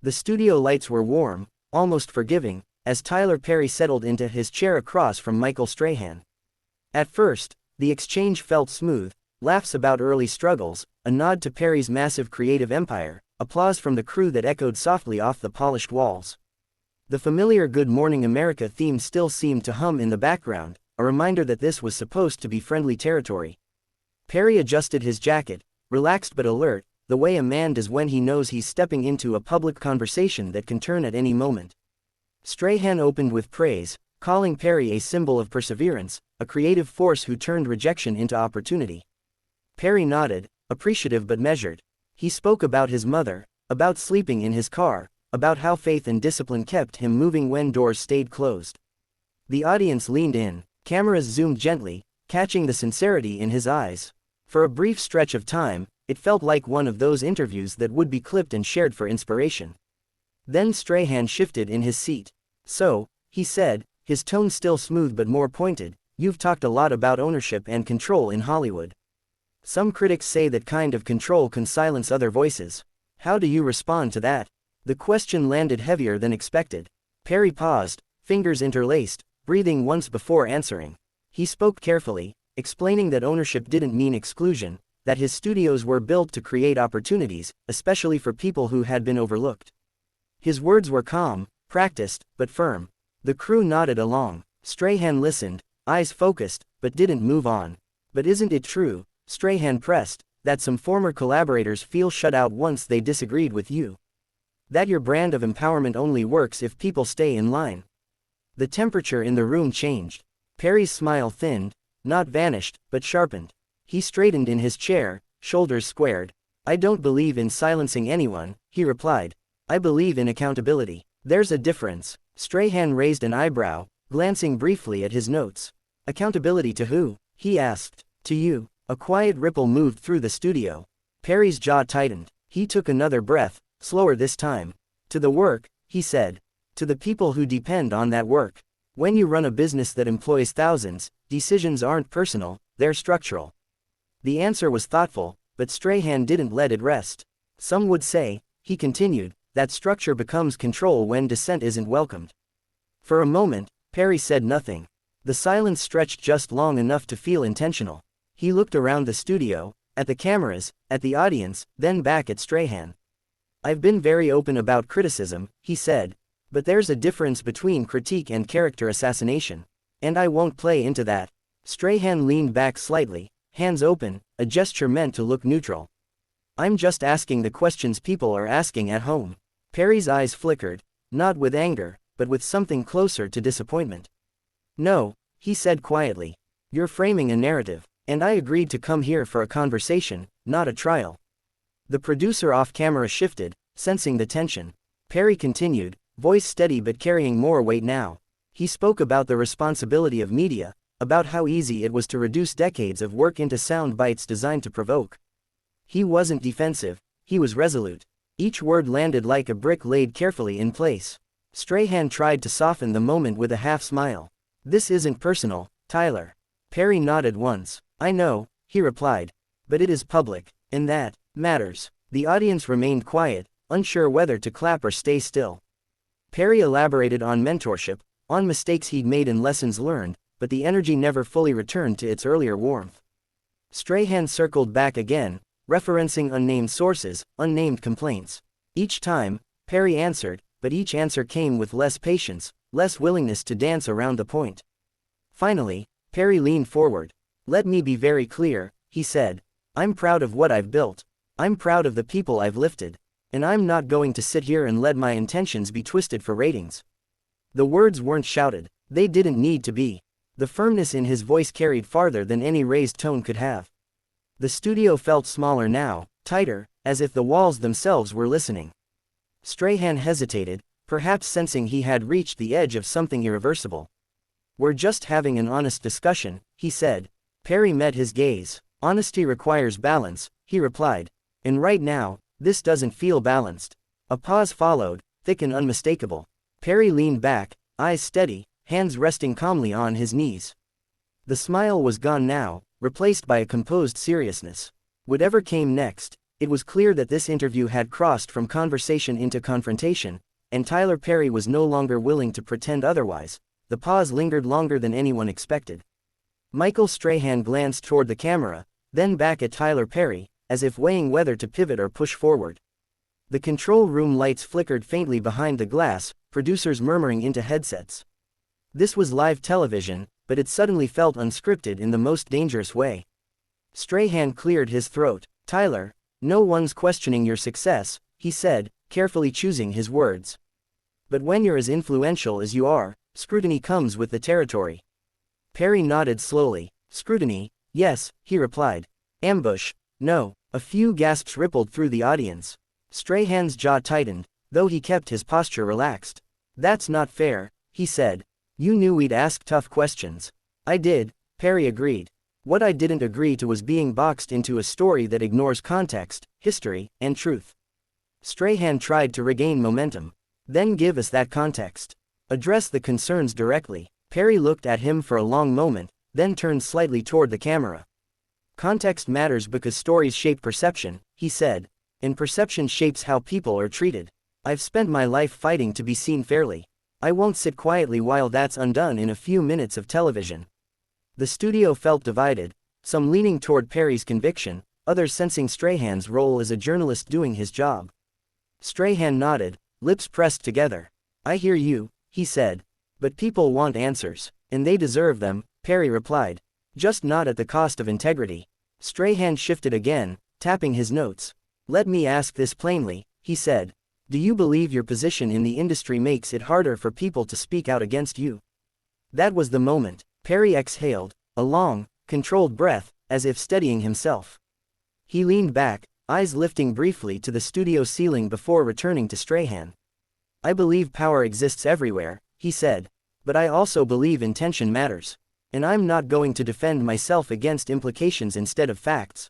The studio lights were warm, almost forgiving, as Tyler Perry settled into his chair across from Michael Strahan. At first, the exchange felt smooth, laughs about early struggles, a nod to Perry's massive creative empire, applause from the crew that echoed softly off the polished walls. The familiar Good Morning America theme still seemed to hum in the background, a reminder that this was supposed to be friendly territory. Perry adjusted his jacket, relaxed but alert, the way a man does when he knows he's stepping into a public conversation that can turn at any moment. Strahan opened with praise, calling Perry a symbol of perseverance, a creative force who turned rejection into opportunity. Perry nodded, appreciative but measured. He spoke about his mother, about sleeping in his car, about how faith and discipline kept him moving when doors stayed closed. The audience leaned in, cameras zoomed gently, catching the sincerity in his eyes. For a brief stretch of time, it felt like one of those interviews that would be clipped and shared for inspiration. Then Strahan shifted in his seat. "So," he said, his tone still smooth but more pointed, "you've talked a lot about ownership and control in Hollywood. Some critics say that kind of control can silence other voices. How do you respond to that?" The question landed heavier than expected. Perry paused, fingers interlaced, breathing once before answering. He spoke carefully, explaining that ownership didn't mean exclusion, that his studios were built to create opportunities, especially for people who had been overlooked. His words were calm, practiced, but firm. The crew nodded along. Strahan listened, eyes focused, but didn't move on. "But isn't it true," Strahan pressed, "that some former collaborators feel shut out once they disagreed with you? That your brand of empowerment only works if people stay in line?" The temperature in the room changed. Perry's smile thinned, not vanished, but sharpened. He straightened in his chair, shoulders squared. "I don't believe in silencing anyone," he replied. "I believe in accountability." "There's a difference." Strahan raised an eyebrow, glancing briefly at his notes. "Accountability to who?" he asked. "To you." A quiet ripple moved through the studio. Perry's jaw tightened. He took another breath, slower this time. "To the work," he said. "To the people who depend on that work. When you run a business that employs thousands, decisions aren't personal, they're structural." The answer was thoughtful, but Strahan didn't let it rest. "Some would say," he continued, "that structure becomes control when dissent isn't welcomed." For a moment, Perry said nothing. The silence stretched just long enough to feel intentional. He looked around the studio, at the cameras, at the audience, then back at Strahan. "I've been very open about criticism," he said. "But there's a difference between critique and character assassination. And I won't play into that." Strahan leaned back slightly, hands open, a gesture meant to look neutral. "I'm just asking the questions people are asking at home." Perry's eyes flickered, not with anger, but with something closer to disappointment. "No," he said quietly. "You're framing a narrative. And I agreed to come here for a conversation, not a trial." The producer off camera shifted, sensing the tension. Perry continued, voice steady but carrying more weight now. He spoke about the responsibility of media, about how easy it was to reduce decades of work into sound bites designed to provoke. He wasn't defensive, he was resolute. Each word landed like a brick laid carefully in place. Strahan tried to soften the moment with a half smile. "This isn't personal, Tyler." Perry nodded once. "I know," he replied. "But it is public, and that matters." The audience remained quiet, unsure whether to clap or stay still. Perry elaborated on mentorship, on mistakes he'd made and lessons learned, but the energy never fully returned to its earlier warmth. Strahan circled back again, referencing unnamed sources, unnamed complaints. Each time, Perry answered, but each answer came with less patience, less willingness to dance around the point. Finally, Perry leaned forward. "Let me be very clear," he said. "I'm proud of what I've built. I'm proud of the people I've lifted. And I'm not going to sit here and let my intentions be twisted for ratings." The words weren't shouted. They didn't need to be. The firmness in his voice carried farther than any raised tone could have. The studio felt smaller now, tighter, as if the walls themselves were listening. Strahan hesitated, perhaps sensing he had reached the edge of something irreversible. "We're just having an honest discussion," he said. Perry met his gaze. "Honesty requires balance," he replied. "And right now, this doesn't feel balanced." A pause followed, thick and unmistakable. Perry leaned back, eyes steady, hands resting calmly on his knees. The smile was gone now, replaced by a composed seriousness. Whatever came next, It was clear that this interview had crossed from conversation into confrontation, and Tyler Perry was no longer willing to pretend otherwise. The pause lingered longer than anyone expected. Michael Strahan glanced toward the camera, then back at Tyler Perry, as if weighing whether to pivot or push forward. The control room lights flickered faintly behind the glass, producers murmuring into headsets. This was live television, but it suddenly felt unscripted in the most dangerous way. Strahan cleared his throat. "Tyler, no one's questioning your success," he said, carefully choosing his words. "But when you're as influential as you are, scrutiny comes with the territory." Perry nodded slowly. "Scrutiny, yes," he replied. "Ambush, no." A few gasps rippled through the audience. Strahan's jaw tightened, though he kept his posture relaxed. "That's not fair," he said. "You knew we'd ask tough questions." "I did," Perry agreed. "What I didn't agree to was being boxed into a story that ignores context, history, and truth." Strahan tried to regain momentum. "Then give us that context. Address the concerns directly." Perry looked at him for a long moment, then turned slightly toward the camera. "Context matters because stories shape perception," he said. "And perception shapes how people are treated. I've spent my life fighting to be seen fairly. I won't sit quietly while that's undone in a few minutes of television." The studio felt divided, some leaning toward Perry's conviction, others sensing Strahan's role as a journalist doing his job. Strahan nodded, lips pressed together. "I hear you," he said. "But people want answers, and they deserve them," Perry replied. "Just not at the cost of integrity." Strahan shifted again, tapping his notes. "Let me ask this plainly," he said. "Do you believe your position in the industry makes it harder for people to speak out against you?" That was the moment. Perry exhaled, a long, controlled breath, as if steadying himself. He leaned back, eyes lifting briefly to the studio ceiling before returning to Strahan. "I believe power exists everywhere," he said. "But I also believe intention matters. And I'm not going to defend myself against implications instead of facts."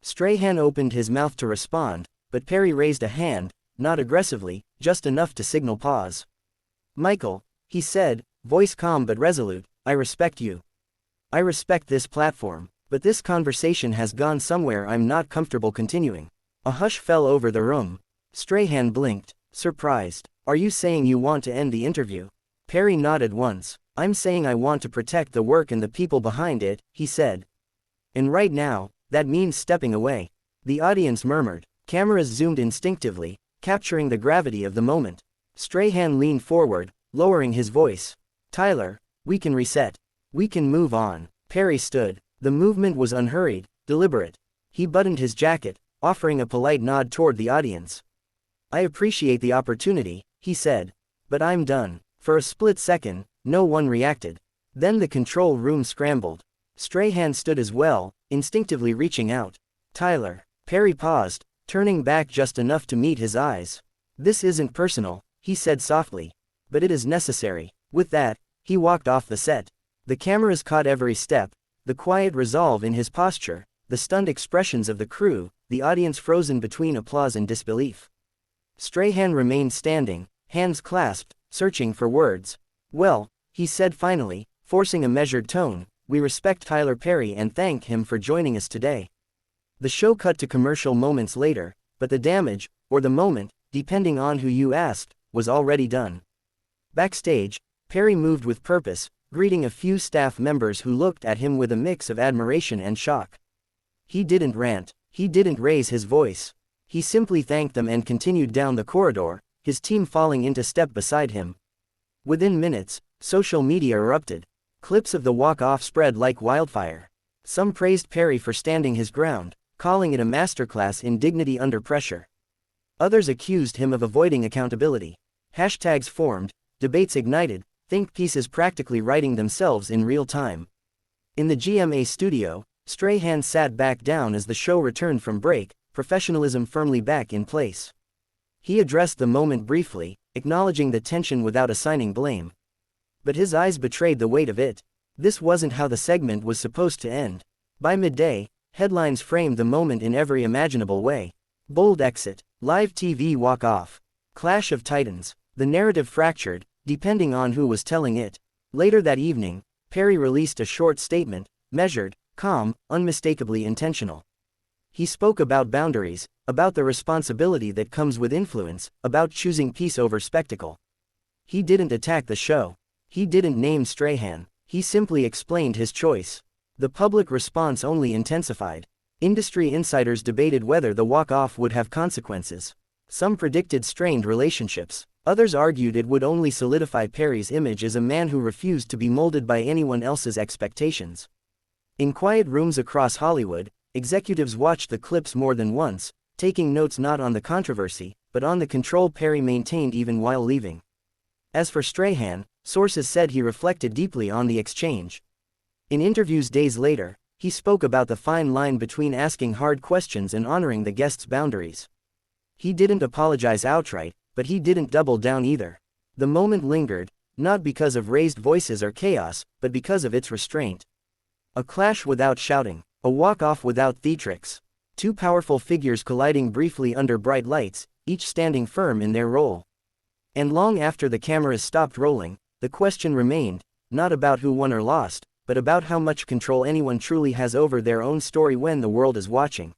Strahan opened his mouth to respond, but Perry raised a hand, not aggressively, just enough to signal pause. "Michael," he said, voice calm but resolute, "I respect you. I respect this platform, but this conversation has gone somewhere I'm not comfortable continuing." A hush fell over the room. Strahan blinked, surprised. "Are you saying you want to end the interview?" Perry nodded once. "I'm saying I want to protect the work and the people behind it," he said. "And right now, that means stepping away." The audience murmured. Cameras zoomed instinctively, capturing the gravity of the moment. Strahan leaned forward, lowering his voice. "Tyler, we can reset. We can move on." Perry stood. The movement was unhurried, deliberate. He buttoned his jacket, offering a polite nod toward the audience. "I appreciate the opportunity," he said. "But I'm done." For a split second, no one reacted. Then the control room scrambled. Strahan stood as well, instinctively reaching out. "Tyler." Perry paused, turning back just enough to meet his eyes. "This isn't personal," he said softly. "But it is necessary." With that, he walked off the set. The cameras caught every step, the quiet resolve in his posture, the stunned expressions of the crew, the audience frozen between applause and disbelief. Strahan remained standing, hands clasped, searching for words. "Well," he said finally, forcing a measured tone, "we respect Tyler Perry and thank him for joining us today." The show cut to commercial moments later, but the damage, or the moment, depending on who you asked, was already done. Backstage, Perry moved with purpose, greeting a few staff members who looked at him with a mix of admiration and shock. He didn't rant, he didn't raise his voice. He simply thanked them and continued down the corridor, his team falling into step beside him. Within minutes, social media erupted. Clips of the walk-off spread like wildfire. Some praised Perry for standing his ground, calling it a masterclass in dignity under pressure. Others accused him of avoiding accountability. Hashtags formed, debates ignited, think pieces practically writing themselves in real time. In the GMA studio, Strahan sat back down as the show returned from break, professionalism firmly back in place. He addressed the moment briefly, acknowledging the tension without assigning blame. But his eyes betrayed the weight of it. This wasn't how the segment was supposed to end. By midday, headlines framed the moment in every imaginable way. Bold exit, live TV walk-off, clash of titans. The narrative fractured, depending on who was telling it. Later that evening, Perry released a short statement, measured, calm, unmistakably intentional. He spoke about boundaries, about the responsibility that comes with influence, about choosing peace over spectacle. He didn't attack the show. He didn't name Strahan. He simply explained his choice. The public response only intensified. Industry insiders debated whether the walk-off would have consequences. Some predicted strained relationships. Others argued it would only solidify Perry's image as a man who refused to be molded by anyone else's expectations. In quiet rooms across Hollywood, executives watched the clips more than once, taking notes not on the controversy, but on the control Perry maintained even while leaving. As for Strahan, sources said he reflected deeply on the exchange. In interviews days later, he spoke about the fine line between asking hard questions and honoring the guest's boundaries. He didn't apologize outright, but he didn't double down either. The moment lingered, not because of raised voices or chaos, but because of its restraint. A clash without shouting, a walk-off without theatrics. Two powerful figures colliding briefly under bright lights, each standing firm in their role. And long after the cameras stopped rolling, the question remained, not about who won or lost, but about how much control anyone truly has over their own story when the world is watching.